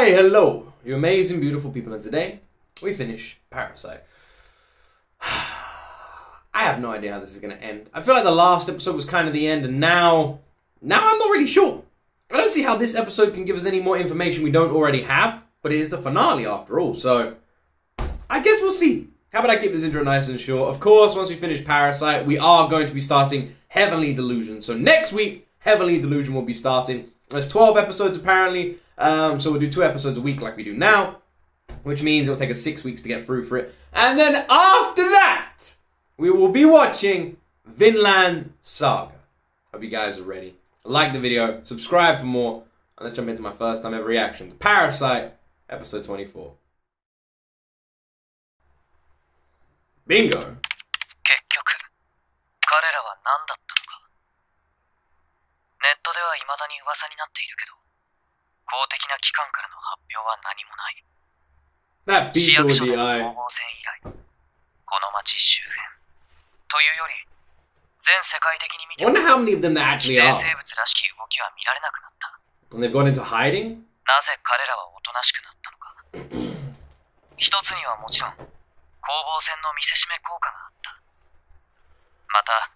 Hey, hello, you amazing, beautiful people, and today we finish Parasyte. I have no idea how this is going to end. I feel like the last episode was kind of the end, and now I'm not really sure. I don't see how this episode can give us any more information we don't already have, but it is the finale after all, so I guess we'll see. How about I keep this intro nice and short? Of course, once we finish Parasyte, we are going to be starting Heavenly Delusion. So next week, Heavenly Delusion will be starting. There's 12 episodes apparently, so we'll do 2 episodes a week like we do now, which means it'll take us 6 weeks to get through for it. And then after that, we will be watching Vinland Saga. Hope you guys are ready. Like the video, subscribe for more, and let's jump into my first time ever reaction to Parasyte, episode 24. Bingo! 結局、彼らは何だったのか。ネットでは未だに噂になっているけど、公的な機関からの発表は何もない。That 市 beat 役所 with と the の eye. 攻防戦以来、この町周辺というより、全世界的に見て I も wonder how many of them there 寄 actually 生 are. 生物らしき動きは見られなくなった。 And they've gone into hiding? なぜ彼らはおとなしくなったのか。一つにはもちろん、攻防戦の見せしめ効果があった。また、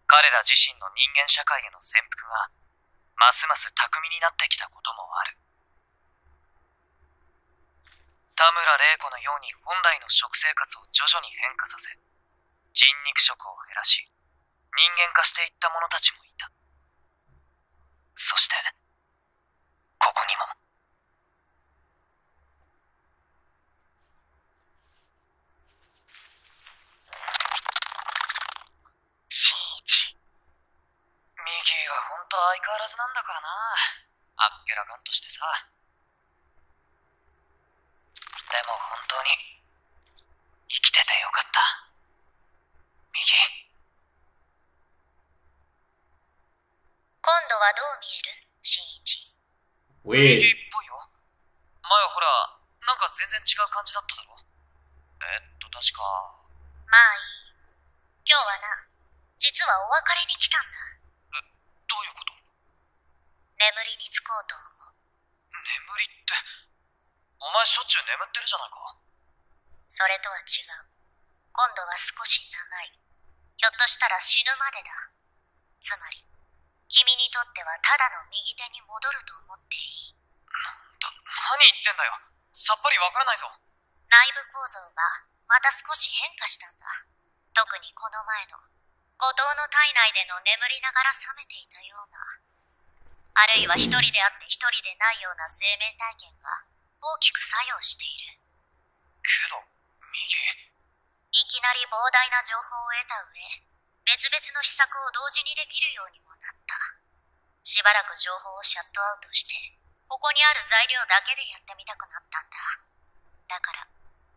彼ら自身の人間社会への潜伏が、ますます巧みになってきたこともある。田村玲子のように本来の食生活を徐々に変化させ、人肉食を減らし、人間化していった者たちもいた。そして、ここにも。ミギーはほんと相変わらずなんだからな。あっけらかんとしてさ。でも本当に生きててよかった。ミギー。今度はどう見える？新一。ミ Weird. ギーっぽいよ。前はほら、なんか全然違う感じだっただろ。確か。まあいい。今日はな、実はお別れに来たんだ。どういうこと？眠りにつこうと思う。眠りって、お前しょっちゅう眠ってるじゃないか。それとは違う。今度は少し長い。ひょっとしたら死ぬまでだ。つまり、君にとってはただの右手に戻ると思っていい。何言ってんだよ。さっぱりわからないぞ。内部構造がまた少し変化したんだ。特にこの前の後藤の体内での眠りながら覚めていたような、あるいは一人であって一人でないような生命体験が大きく作用している。けど、ミギいきなり膨大な情報を得た上、別々の施策を同時にできるようにもなった。しばらく情報をシャットアウトして、ここにある材料だけでやってみたくなったんだ。だから、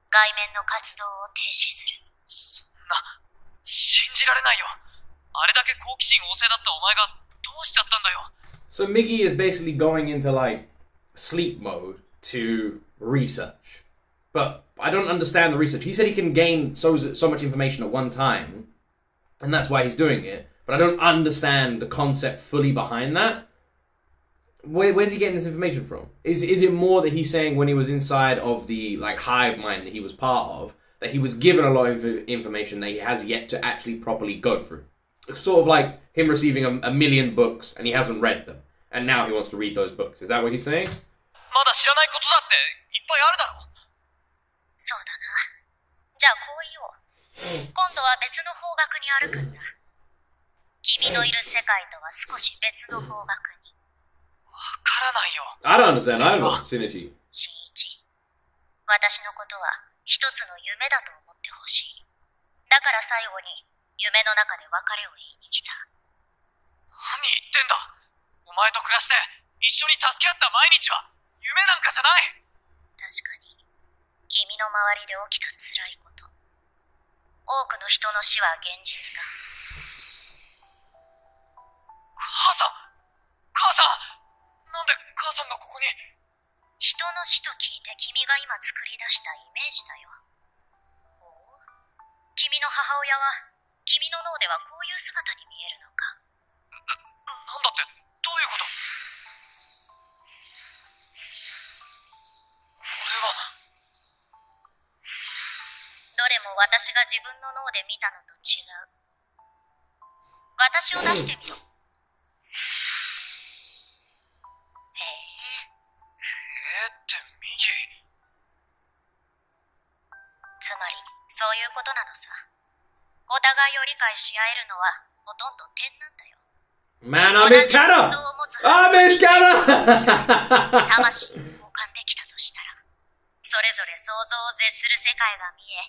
外面の活動を停止する。そんな、信じられないよ。あれだけ好奇心旺盛だったお前がどうしちゃったんだよ。So Miggy is basically going into like sleep mode to research. But I don't understand the research. He said he can gain so much information at one time, and that's why he's doing it. But I don't understand the concept fully behind that. Where's he getting this information from? Is it more that he's saying when he was inside of the like hive mind that he was part of, that he was given a lot of information that he has yet to actually properly go through? It's sort of like him receiving a million books and he hasn't read them, and now he wants to read those books. Is that what he's saying? まだ知らないことだっていっぱいあるだろ。そうだな。じゃあこう言おう。今度は別の方角に歩くんだ。君のいる世界とは少し別の方角に。わからないよ。 I don't understand either, Synergy. 新一。私のことは一つの夢だと思ってほしい。だから最後に夢の中で別れを言いに来た。何言ってんだ。お前と暮らして一緒に助け合った毎日は夢なんかじゃない。確かに、君の周りで起きた辛いこと。多くの人の死は現実だ。母さん、母さん、なんで母さんがここに。人の死と聞いて君が今作り出したイメージだよ。おう、君の母親は君の脳ではこういう姿に見えるのか。なんだって、どういうこと？も私が自分の脳で見たのと違う。私を出してみろ。へえ。ってミギ。つまり、そういうことなのさ。お互いを理解し合えるのは、ほとんど点なんだよ。Man, I miss Kata! I miss Kata! 魂に交換できたとしたら、それぞれ想像を絶する世界が見え、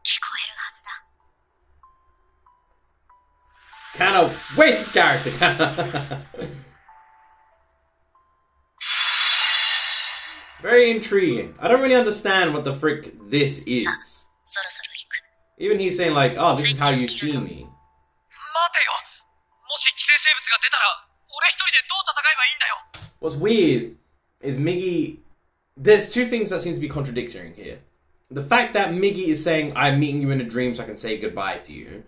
聞こえるはずだ。Kata, wasted character. Very intriguing. I don't really understand what the frick this is. そろそろ行く。 Even he's saying like, oh, this is how you see me. 待てよ。もし寄生生物が出たら、俺一人でどう戦えばいいんだよ。What's weird is Miggy... There's two things that seem to be contradicting here. The fact that Miggy is saying, I'm meeting you in a dream so I can say goodbye to you,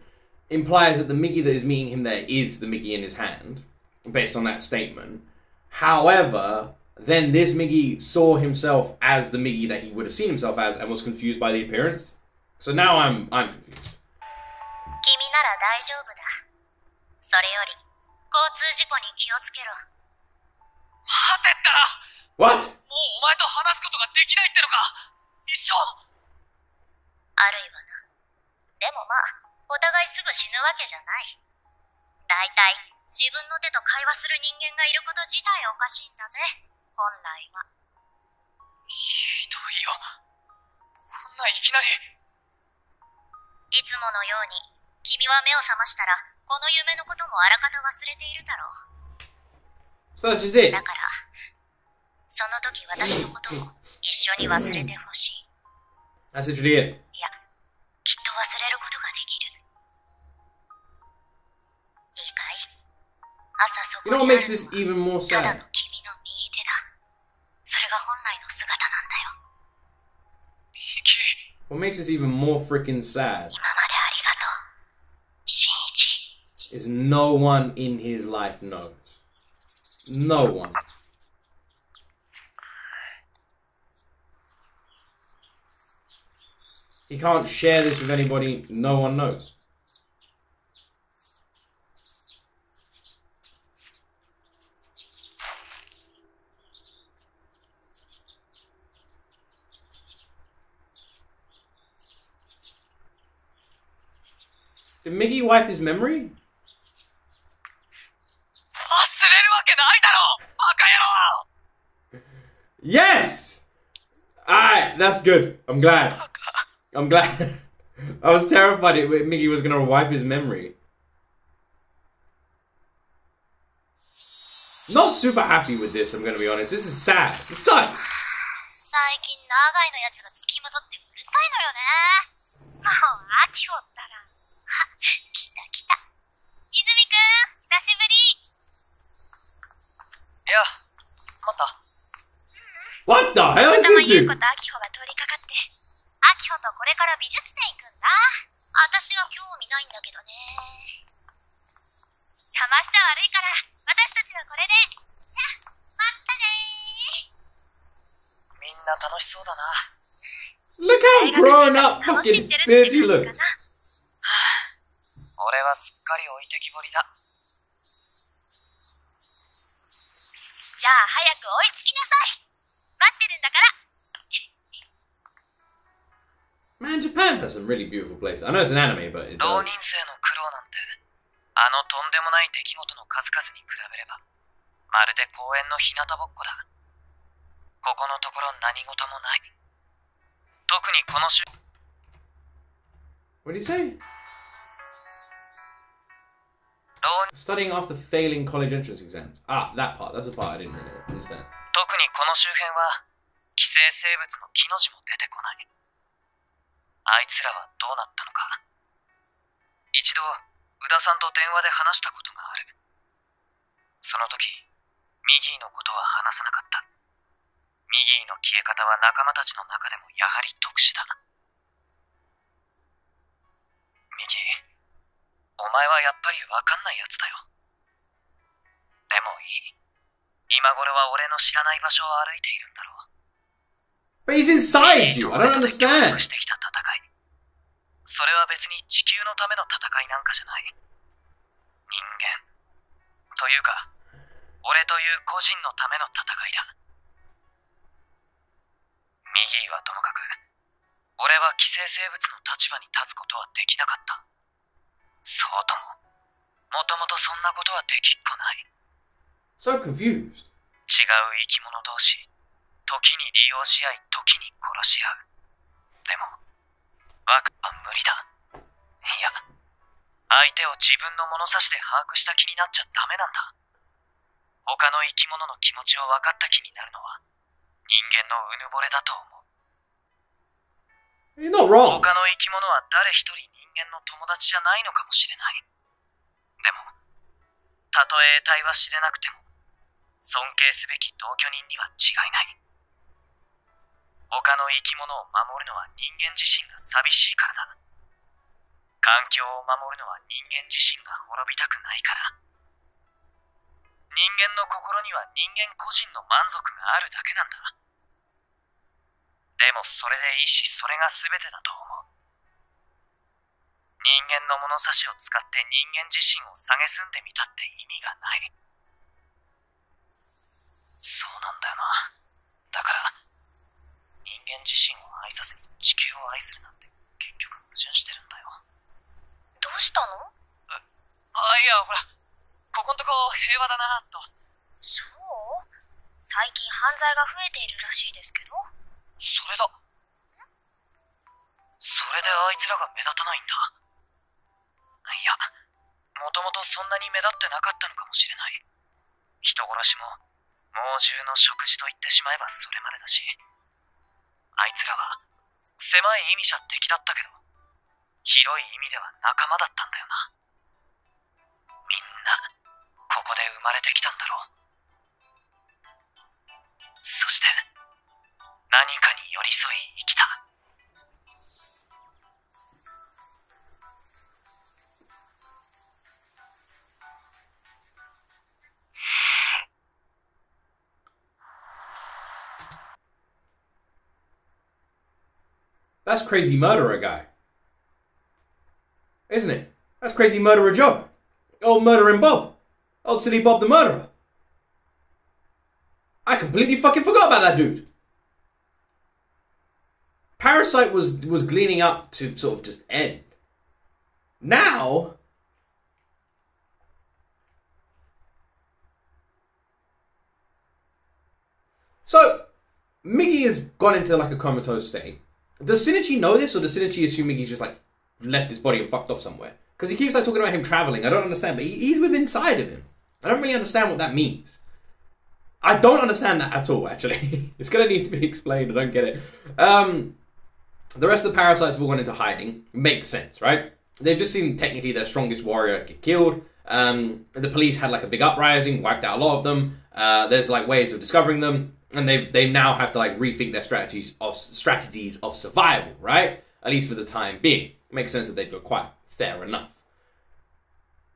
implies that the Miggy that is meeting him there is the Miggy in his hand, based on that statement. However, then this Miggy saw himself as the Miggy that he would have seen himself as and was confused by the appearance. So now I'm confused. 君なら大丈夫だ。それより、交通事故に気をつけろ。待てったら What? もうお前と話すことができないってのか。一生。あるいはな。でもまあ、お互いすぐ死ぬわけじゃない。だいたい自分の手と会話する人間がいること自体おかしいんだぜ、本来は。ひどいよ。こんないきなり。いつものように、君は目を覚ましたら、この夢のこともあらかた忘れているだろう。So that's just it. だから、その時私のことも一緒に忘れてほしい。That's literally it. いや、きっと忘れることができる。いいかい？朝そこ You know に what あ makes る this のは even more ただ sad? の君の右手だ。それが本来の姿なんだよ。ミキ。What makes this even more freaking sad 今までありがとう。新一。 is no one in his life knows. No one. He can't share this with anybody. No one knows. Did Miggy wipe his memory? 忘れるわけないだろバカ野郎 Yes! Alright, that's good. I'm glad. I'm glad. I was terrified Miggy was gonna wipe his memory. Not super happy with this, I'm gonna be honest. This is sad. It sucks. 最近長いのやつが付きまとってうるさいのよね。もう飽きおったら。あ、来た来た。泉くん、久しぶり。いや、待った。What the hell is たま this 優 dude? 子と秋穂が通りかかって、秋穂とこれから美術展行くんだ。私は興味ないんだけどね。邪魔しちゃ悪いから、私たちはこれで。じゃ、まったねー。みんな楽しそうだな。Look how grown up 楽しん fucking でるって Sergi 感じか looks. な。俺はすっかり置いてきぼりだ。じゃあ早く追いつきなさい。待ってるんだから。Man, Japan has some really beautiful places. I know it's an anime, but it 浪 does. 人生の苦労なんて、あのとんでもない出来事の数々に比べれば、まるで公園の日向ぼっこだ。ここのところ何事もない。特にこの週、 What do you say? 浪 Studying after failing college entrance exams. Ah, that part. That's the part I didn't really understand. 特にこの周辺は、寄生生物の木の字も出てこない。あいつらはどうなったのか。一度、宇田さんと電話で話したことがある。その時、ミギーのことは話さなかった。ミギーの消え方は仲間たちの中でもやはり特殊だ。ミギー、お前はやっぱりわかんないやつだよ。でもいい。今頃は俺の知らない場所を歩いているんだろう。But he's inside you. I don't ミギーと俺とで協 understand. 力してきた戦い。それは別に地球のための戦いなんかじゃない。人間。というか、俺という個人のための戦いだ。ミギーはともかく、俺は寄生生物の立場に立つことはできなかった。そうとも、もともとそんなことはできっこない。So confused. 違う生き物同士、時に利用し合い、時に殺し合う。でも、若は無理だ。いや、相手を自分の物差しで把握した気になっちゃダメなんだ。他の生き物の気持ちを分かった気になるのは、人間のうぬぼれだと思う。You're not wrong. 他の生き物は誰一人人間の友達じゃないのかもしれない。でも、たとえ得体は知れなくても、尊敬すべき同居人には違いない。他の生き物を守るのは人間自身が寂しいからだ。環境を守るのは人間自身が滅びたくないから。人間の心には人間個人の満足があるだけなんだ。でもそれでいいし、それが全てだと思う。人間の物差しを使って人間自身を蔑んでみたって意味がない。そうなんだよな。だから、人間自身を愛さずに地球を愛するなんて結局矛盾してるんだよ。どうしたの？いや、ほら、ここんとこ平和だなと。そう？最近犯罪が増えているらしいですけど。それだ。それであいつらが目立たないんだ。いや、もともとそんなに目立ってなかったのかもしれない。人殺しも猛獣の食事と言ってしまえばそれまでだし、あいつらは狭い意味じゃ敵だったけど、広い意味では仲間だったんだよな。みんなここで生まれてきたんだろう。そして何かに寄り添い生きた。That's crazy murderer guy. Isn't it? That's crazy murderer Joe. Old murdering Bob. Old silly Bob the murderer. I completely fucking forgot about that dude. Parasyte was gleaning up to sort of just end. Now... So, Miggy has gone into like a comatose state. Does Shinichi know this, or does Shinichi assume Miggy's just like left his body and fucked off somewhere? Because he keeps like talking about him traveling. I don't understand, but he's within inside of him. I don't really understand what that means. I don't understand that at all, actually. It's going to need to be explained. I don't get it. The rest of the Parasytes have all gone into hiding. Makes sense, right? They've just seen technically their strongest warrior get killed. The police had like a big uprising, wiped out a lot of them. There's like ways of discovering them. And they now have to like rethink their strategies of survival, right? At least for the time being. Makes sense that they'd go quiet. Fair enough.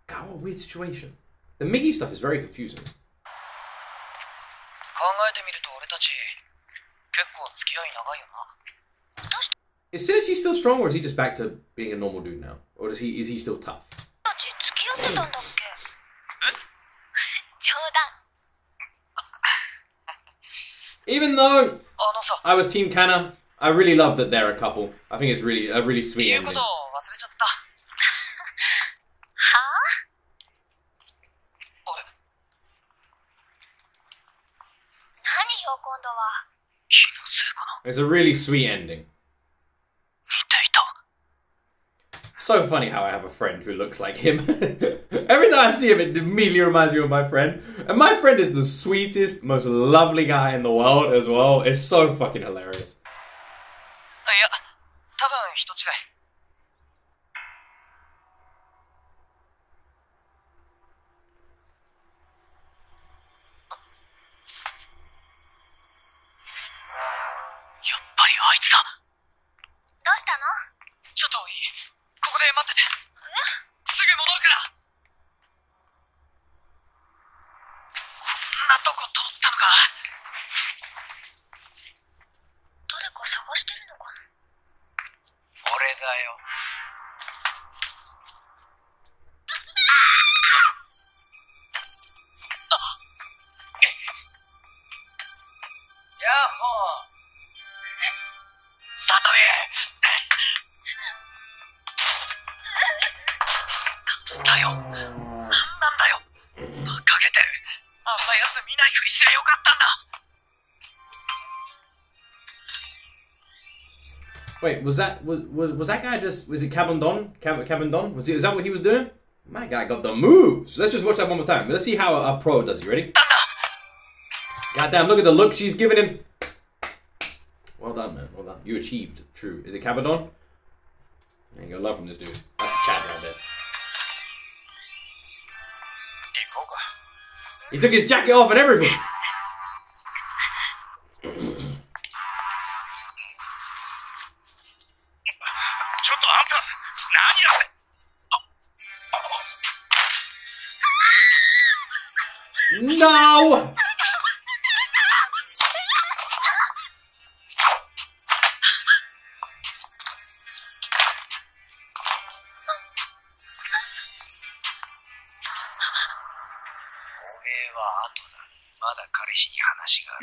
God, what a weird situation. The Miggy stuff is very confusing. Is Shinichi still strong, or is he just back to being a normal dude now? Or is he still tough? Even though I was Team Kanna, I really love that they're a couple. I think it's really a really sweet ending. It's a really sweet ending. So funny how I have a friend who looks like him. Every time I see him, it immediately reminds me of my friend. And my friend is the sweetest, most lovely guy in the world as well. It's so fucking hilarious. ホー。だよ。なんなんだよ。馬鹿げてる。あんな奴見ないふりすりゃよかったんだ。Wait, was that guy was it Cabandon? Cabandon? Is that what he was doing? My guy got the moves. Let's just watch that one more time. Let's see how a pro does. You ready? Goddamn, look at the look she's giving him. Well done, man. Well done. You achieved. True. Is it Cabandon? You got love from this dude. That's a chat right there. He took his jacket off and everything. No!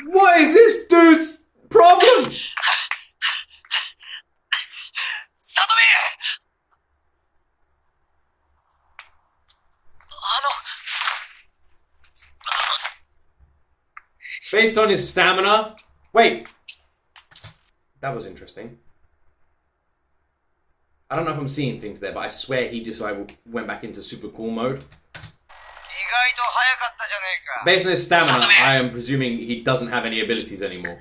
What is this dude's problem? Based on his stamina? Wait. That was interesting. I don't know if I'm seeing things there, but I swear he just went back into super cool mode. Based on his stamina, I am presuming he doesn't have any abilities anymore.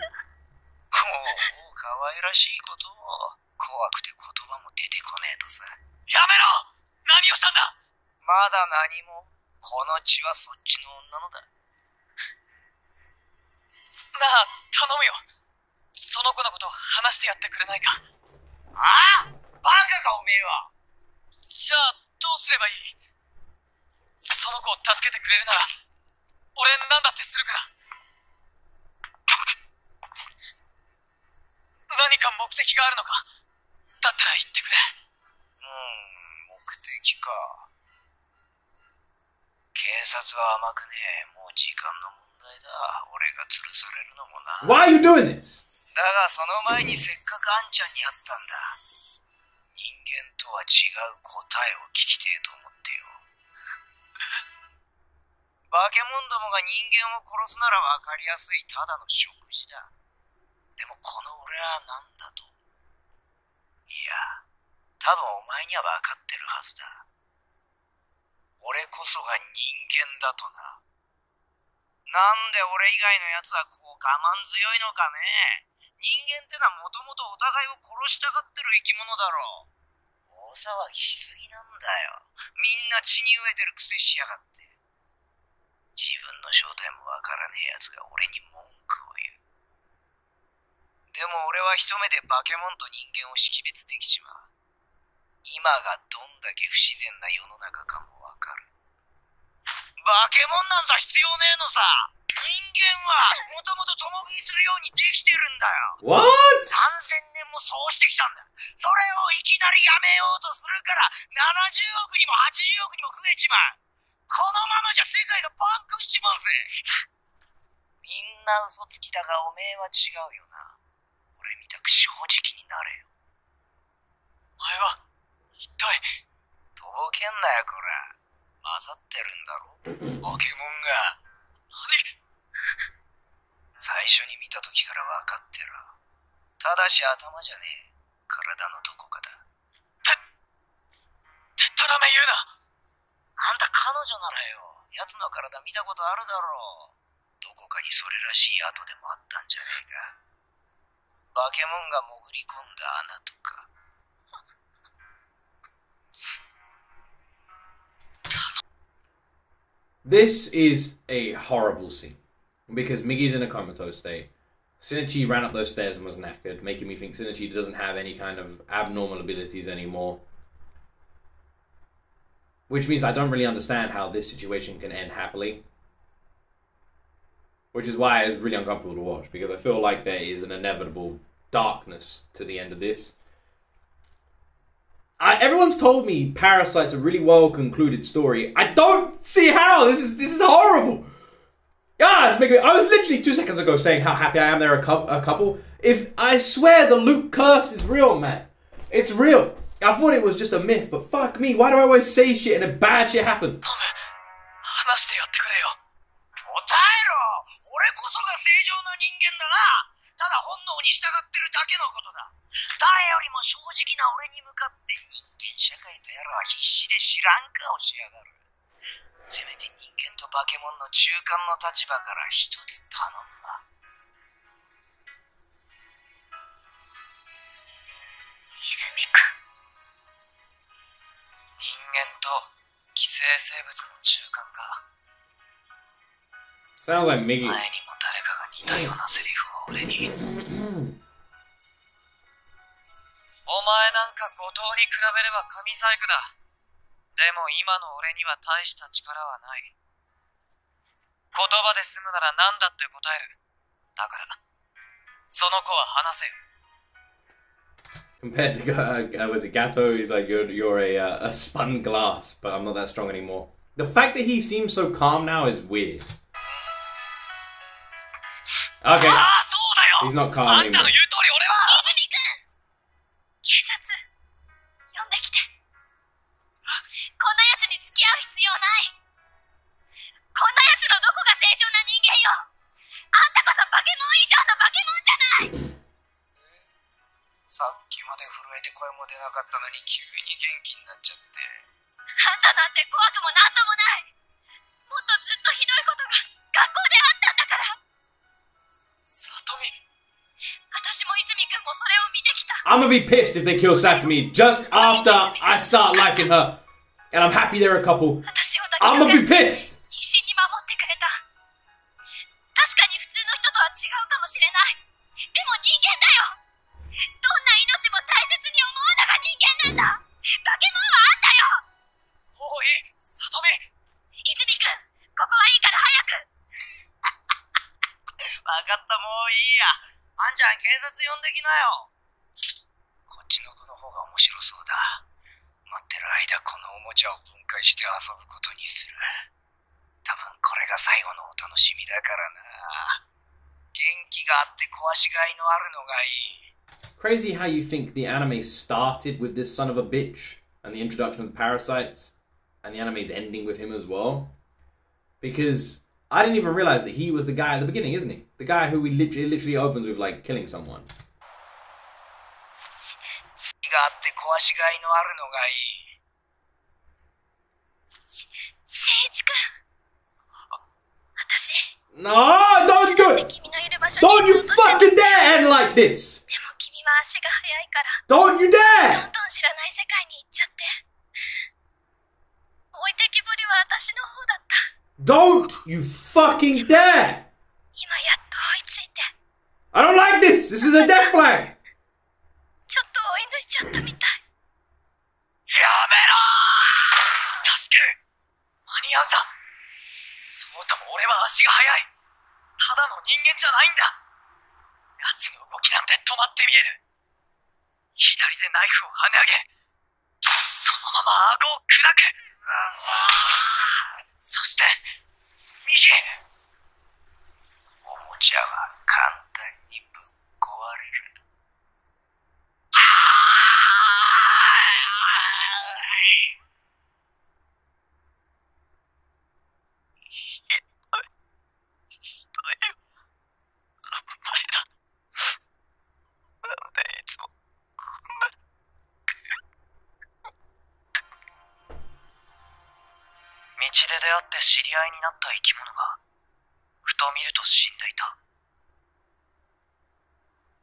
Why are you doing this? だがその前にせっかくあんちゃんに会ったんだ。人間とは違う答えを聞きてえと思ってよ。化け物どもが人間を殺すならわかりやすいただの食事だ。でもこの俺は何だと。いや、多分お前にはわかってるはずだ。俺こそが人間だとな。なんで俺以外のやつはこう我慢強いのかね。人間ってのはもともとお互いを殺したがってる生き物だろう。大騒ぎしすぎなんだよ。みんな血に飢えてるくせしやがって。自分の正体もわからねえやつが俺に文句を言う。でも俺は一目で化け物と人間を識別できちまう。今がどんだけ不自然な世の中かもわかる。化け物なんざ必要ねえのさ。人間はもともと共食いするようにできてるんだよ。What? 3000年もそうしてきたんだ。それをいきなりやめようとするから70億にも80億にも増えちまう。このままじゃ世界がパンクしちまうぜ。みんな嘘つきだがおめえは違うよな。俺みたく正直になれよ。お前は一体。とぼけんなよこら。混ざってるんだろ。化け物が。何？最初に見た時から分かってる。ただし頭じゃねえ。体のどこかだ。でたらめ言うな。あんた彼女ならよ。奴の体見たことあるだろう。どこかにそれらしい跡でもあったんじゃねえか。化け物が潜り込んだ穴とか。This is a horrible scene because Miggy's in a comatose state. Shinichi ran up those stairs and was knackered, making me think Shinichi doesn't have any kind of abnormal abilities anymore. Which means I don't really understand how this situation can end happily. Which is why it's really uncomfortable to watch, because I feel like there is an inevitable darkness to the end of this. Everyone's told me Parasyte's a really well concluded story. I don't see how. This is horrible. Ah, it's making. I was literally 2 seconds ago saying how happy I am they're a couple. If I swear the Luke curse is real, man. It's real. I thought it was just a myth, but fuck me. Why do I always say shit and then bad shit happens? 話してやってくれよ。答えろ。俺こそが正常な人間だな。ただ本能に従ってるだけのことだ。誰よりも正直な俺に向かって人間社会とやらは必死で知らん顔しやがる。せめて人間と化け物の中間の立場から一つ頼むわ。泉くん。人間と寄生生物の中間か。Sounds like Miggy. 前にも誰かが似たようなセリフを俺に。お前なんか後藤に比べれば神細工だ。でも今の俺には大した力はない。言葉で済むなら何だって答える。だから、その子は話せよ。Compared to was it Gato, he's like you're a spun glass, but I'm not that strong anymore. The fact that he seems so calm now is weird. Okay, he's not calm anymore. さっきまで震えて声も出なかったのに急に元気になっちゃって。あんたなんて怖くもなんともない。もっとずっとひどいことが学校であったんだから。さとみ。私も泉くんもそれを見てきた。I'm gonna be pissed if they kill Satomi just after I start liking her, and I'm happy they're a couple. 私をI'm 抱き gonna か be け pissed. 必死に守ってくれた。確かに普通の人とは違うかもしれない。でも人間だよ。どんな命も大切に思うのが人間なんだ。化け物はあんたよ。おい、さとみ。泉くん、ここはいいから早く。わかった、もういいや。あんちゃん警察呼んできなよ。こっちの子の方が面白そうだ。待ってる間このおもちゃを分解して遊ぶことにする。多分これが最後のお楽しみだからな。元気があって壊しがいのあるのがいい。Crazy how you think the anime started with this son of a bitch and the introduction of the parasites, and the anime's ending with him as well. Because I didn't even realize that he was the guy at the beginning, isn't he? The guy who we literally opens with like killing someone. があって壊しがいのあるのがいい。しんいちくん。私。No, don't do it! Don't you fucking dare end like this! でも君は足が速いから。Don't you ど dare! んどん知らない世界に行っちゃって。置いてきぼりは私の方だった。Don't you fucking dare! 今やっと追いついて。I don't like this! This is a death flag! ちょっと追い抜いちゃったみたい。やめろー！助ける！間に合うさ。そうとも俺は足が速い。ただの人間じゃないんだ。奴の動きなんて止まって見える。左でナイフを跳ね上げ、そのまま顎を砕く。そして右。おもちゃは簡単にぶっ壊れる。道で出会って知り合いになった生き物がふと見ると死んでいた。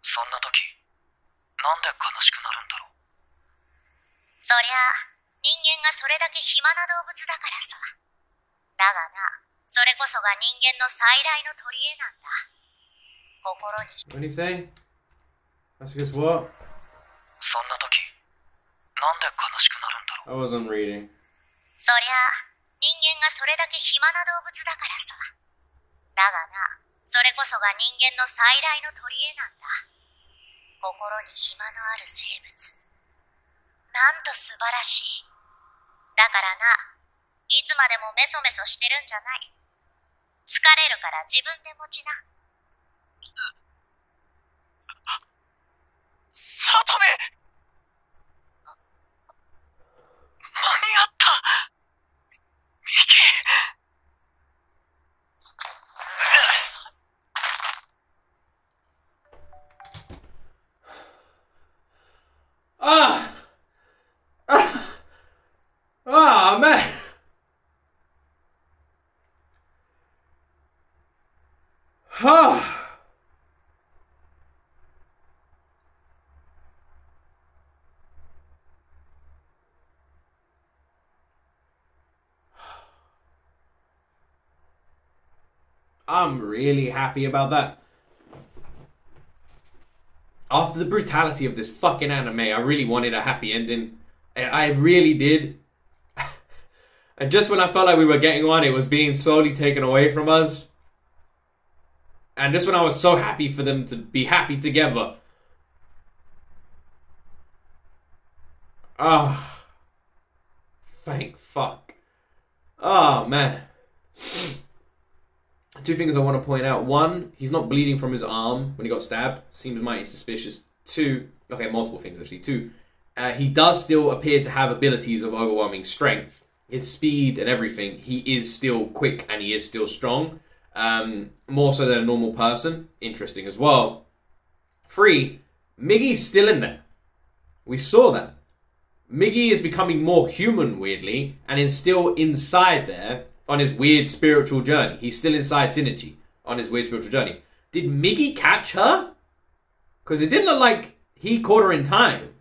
そんな時なんで悲しくなるんだろう。そりゃ人間がそれだけ暇な動物だからさ。だがな、それこそが人間の最大の取り柄なんだ。心に。 What did he say? That's because what? そんな時なんで悲しくなるんだろ I う。wasn't reading. そりゃ人間がそれだけ暇な動物だからさ。だがな、それこそが人間の最大の取り柄なんだ。心に暇のある生物。なんと素晴らしい。だからな、いつまでもメソメソしてるんじゃない。疲れるから自分で持ちな。さとめ、間に合った。ミキ。Ah! Ah, man! Ah! I'm really happy about that. After the brutality of this fucking anime, I really wanted a happy ending. I really did. And just when I felt like we were getting one, it was being slowly taken away from us. And just when I was so happy for them to be happy together. Ah. Oh, thank fuck. Oh, man. Two things I want to point out. One, he's not bleeding from his arm when he got stabbed. Seems mighty suspicious. Two, okay, multiple things actually. Two, he does still appear to have abilities of overwhelming strength. His speed and everything, he is still quick and he is still strong. More so than a normal person. Interesting as well. Three, Miggy's still in there. We saw that. Miggy is becoming more human, weirdly, and is still inside there. On his weird spiritual journey. He's still inside Synergy on his weird spiritual journey. Did Miggy catch her? Because it didn't look like he caught her in time.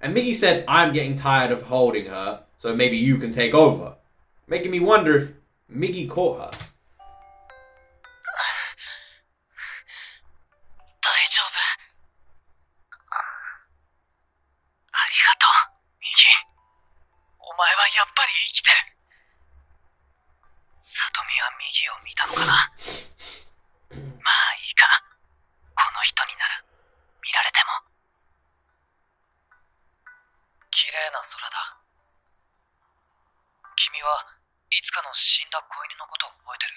And Miggy said, I'm getting tired of holding her, so maybe you can take over. Making me wonder if Miggy caught her. 大丈夫。ありがとう、ミキ。お前はやっぱり生きてる。サトミは右を見たのかな。まあいいか。この人になら見られても。綺麗な空だ。君はいつかの死んだ子犬のことを覚えてる？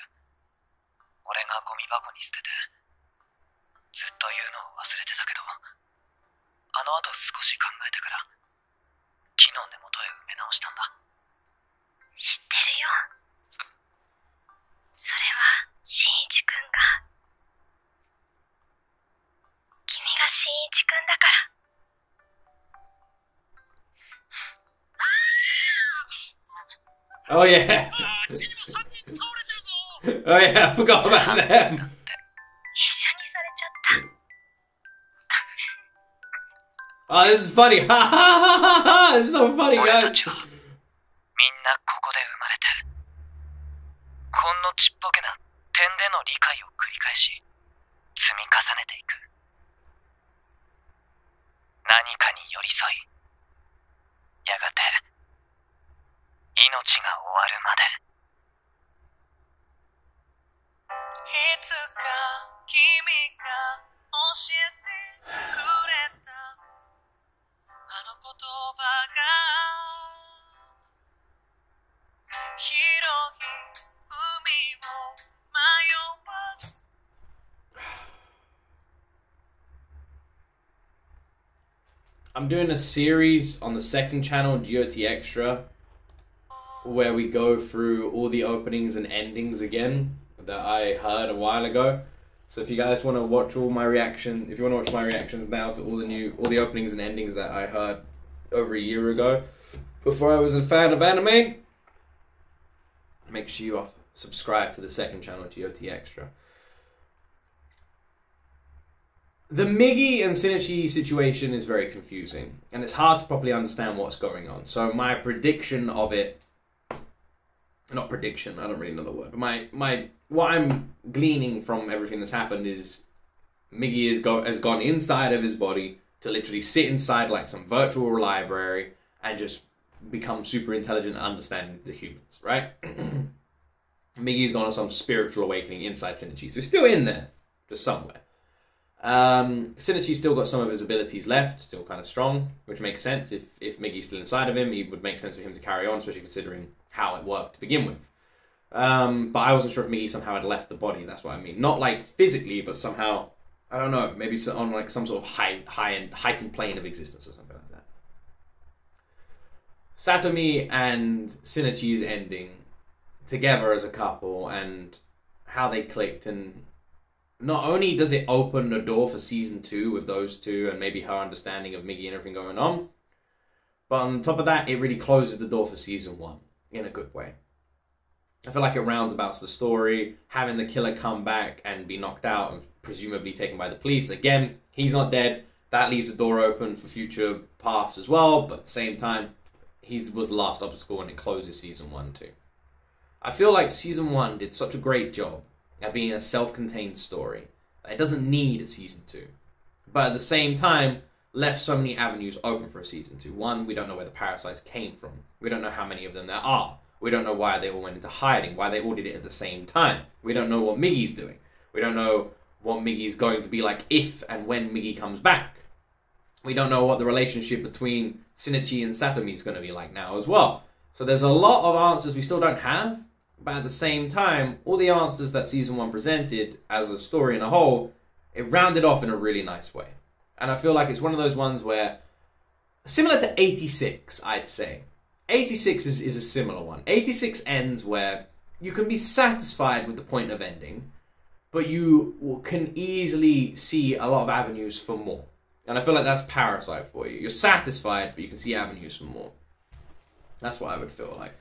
俺がゴミ箱に捨ててずっと言うのを忘れてたけど、あの後少し考えてから木の根元へ埋め直したんだ。知ってるよ。それは新一くんが。君が新一くんだから。Oh yeah. Oh yeah, I forgot about them. 一緒にされちゃった。Oh, this is funny. Ha ha ha ha ha. It's so funny, 俺 guys. たちはみんなここで生まれて、ほんのちっぽけな点での理解を繰り返し積み重ねていく。何かに寄り添い、やがて命が終わるまで。いつか君が教えてくれたあの言葉が広い海を迷わず。I'm doing a series on the second channel, G.O.T. Extra, where we go through all the openings and endings again that I heard a while ago. So if you guys want to watch all my reaction, if you want to watch my reactions now to all the openings and endings that I heard over a year ago, before I was a fan of anime, make sure you subscribe to the second channel, G.O.T. Extra. The Miggy and Shinichi situation is very confusing, and it's hard to properly understand what's going on. So my prediction of it, not prediction, I don't really know the word, but what I'm gleaning from everything that's happened is Miggy has gone inside of his body to literally sit inside like some virtual library and just become super intelligent and understanding the humans, right? Miggy's gone on some spiritual awakening inside Shinichi, so he's still in there, just somewhere. Shinichi's still got some of his abilities left, still kind of strong, which makes sense. If Miggy's still inside of him, it would make sense for him to carry on, especially considering how it worked to begin with. But I wasn't sure if Miggy somehow had left the body. That's what I mean. Not like physically, but somehow, I don't know, maybe on like some sort of heightened plane of existence or something like that. Satomi and Shinichi's ending together as a couple and how they clicked, and not only does it open the door for season 2 with those two and maybe her understanding of Miggy and everything going on, but on top of that, it really closes the door for season 1 in a good way. I feel like it roundabouts the story, having the killer come back and be knocked out and presumably taken by the police. Again, he's not dead. That leaves the door open for future paths as well, but at the same time, he was the last obstacle and it closes season 1 too. I feel like season 1 did such a great job at being a self-contained story that it doesn't need a season 2. But at the same time, left so many avenues open for a season 2. One, we don't know where the parasites came from. We don't know how many of them there are. We don't know why they all went into hiding, why they all did it at the same time. We don't know what Miggy's doing. We don't know what Miggy's going to be like if and when Miggy comes back. We don't know what the relationship between Shinichi and Satomi is going to be like now as well. So there's a lot of answers we still don't have, but at the same time, all the answers that season 1 presented as a story in a whole, it rounded off in a really nice way. And I feel like it's one of those ones where, similar to 86, I'd say. 86 is a similar one. 86 ends where you can be satisfied with the point of ending, but you can easily see a lot of avenues for more. And I feel like that's Parasyte for you. You're satisfied, but you can see avenues for more. That's what I would feel like.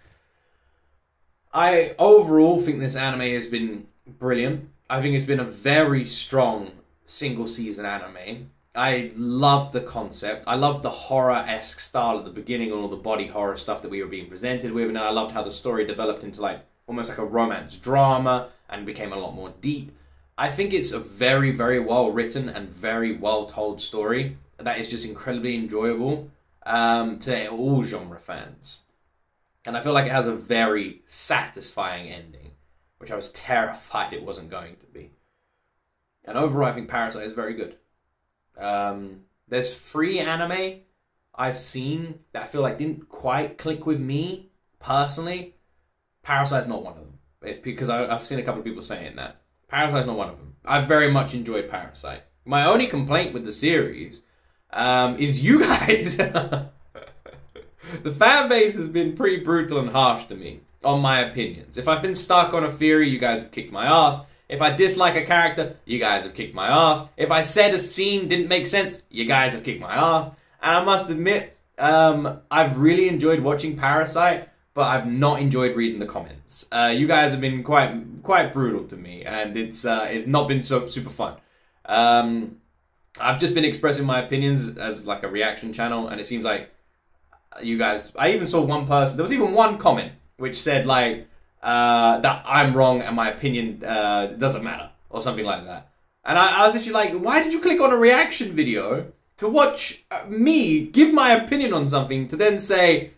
I overall think this anime has been brilliant. I think it's been a very strong single season anime. I loved the concept. I loved the horror-esque style at the beginning, all the body horror stuff that we were being presented with, and I loved how the story developed into like almost like a romance drama and became a lot more deep. I think it's a very, very well written and very well told story that is just incredibly enjoyable to all genre fans. And I feel like it has a very satisfying ending, which I was terrified it wasn't going to be. And overall, I think Parasyte is very good. There's 3 anime I've seen that I feel like didn't quite click with me, personally. Parasyte's not one of them. It's because I've seen a couple of people saying that. Parasyte's not one of them. I very much enjoyed Parasyte. My only complaint with the series is you guys. The fan base has been pretty brutal and harsh to me on my opinions. If I've been stuck on a theory, you guys have kicked my ass. If I dislike a character, you guys have kicked my ass. If I said a scene didn't make sense, you guys have kicked my ass. And I must admit, I've really enjoyed watching Parasyte, but I've not enjoyed reading the comments. You guys have been quite brutal to me, and it's not been so super fun. I've just been expressing my opinions as like a reaction channel, and it seems like you guys... I even saw one person... There was even one comment which said like that I'm wrong and my opinion doesn't matter, or something like that. And I was actually like, why did you click on a reaction video to watch me give my opinion on something to then say,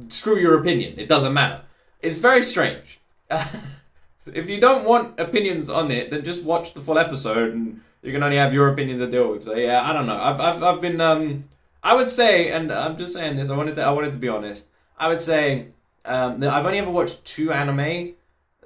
screw your opinion, it doesn't matter? It's very strange. If you don't want opinions on it, then just watch the full episode and you can only have your opinion to deal with. So yeah, I don't know. I've been I would say, and I'm just saying this, I wanted to be honest. I would say that I've only ever watched 2 anime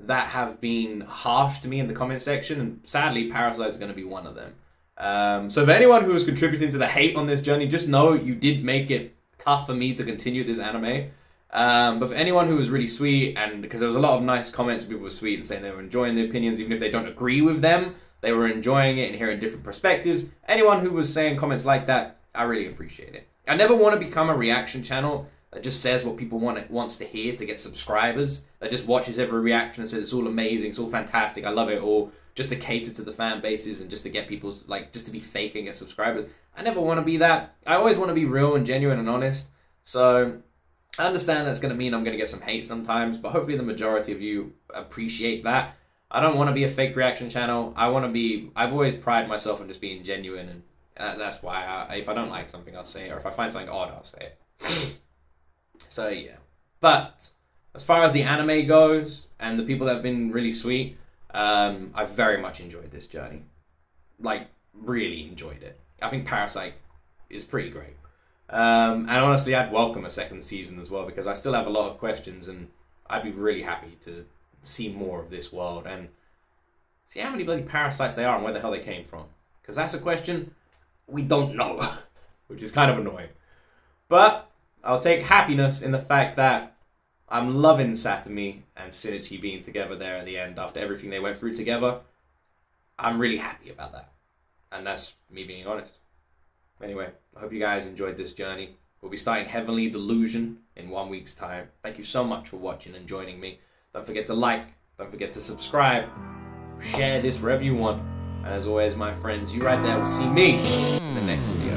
that have been harsh to me in the comment section, and sadly Parasyte is going to be one of them. So for anyone who is contributing to the hate on this journey, just know you did make it tough for me to continue this anime. But for anyone who was really sweet, and because there was a lot of nice comments, people were sweet and saying they were enjoying the opinions, even if they don't agree with them, they were enjoying it and hearing different perspectives. Anyone who was saying comments like that, I really appreciate it. I never want to become a reaction channel that just says what people wants to hear to get subscribers, that just watches every reaction and says it's all amazing, it's all fantastic, I love it all, just to cater to the fan bases and just to get people's, like, just to be fake and get subscribers. I never want to be that. I always want to be real and genuine and honest. So I understand that's going to mean I'm going to get some hate sometimes, but hopefully the majority of you appreciate that. I don't want to be a fake reaction channel. I've always prided myself on just being genuine, and that's why if I don't like something, I'll say it, or if I find something odd, I'll say it. So yeah. But as far as the anime goes, and the people that have been really sweet, I've very much enjoyed this journey. Like, really enjoyed it. I think Parasyte is pretty great. And honestly, I'd welcome a second season as well, because I still have a lot of questions, and I'd be really happy to see more of this world and see how many bloody parasites they are and where the hell they came from. Because that's a question we don't know, which is kind of annoying. But I'll take happiness in the fact that I'm loving Satomi and Shinichi being together there at the end after everything they went through together. I'm really happy about that. And that's me being honest. Anyway, I hope you guys enjoyed this journey. We'll be starting Heavenly Delusion in 1 week's time. Thank you so much for watching and joining me. Don't forget to like, don't forget to subscribe, share this wherever you want. And as always, my friends, you right there will see me in the next video.